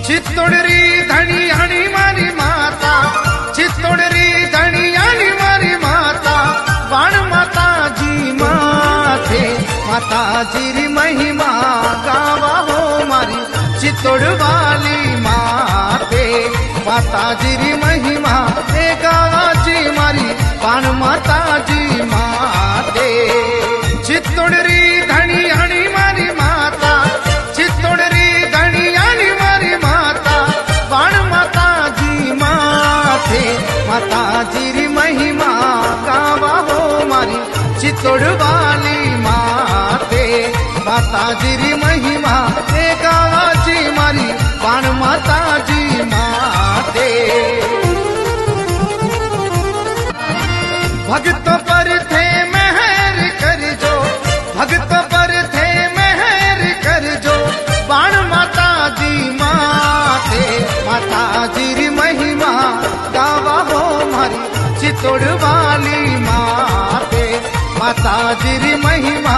चित्तोडरी धनी आणि मारी माता, चित्तोडरी धनी आणि मारी माता, बाण माताजी माथे माताजी री महिमा गावा हो मारी चित्तोड वाली माते, माताजी री महिमा हे गावाची मारी बाण माताजी माते। चित्तोडरी धनी आणि मारी माता, चित्तोडरी धनी आणि मारी माता, बाण माताजी माथे माताजी री महिमा गावा हो मारी चित्तोड वाली माते, माताजी री महिमा हे गावाची मारी बाण माताजी माते। भक्त पर थे मेहर कर जो, भक्त पर थे मेहर कर जो, बाण माताजी माते, माताजी री महिमा गावा हो मारी चित्तोड वाली माते, माताजी री महिमा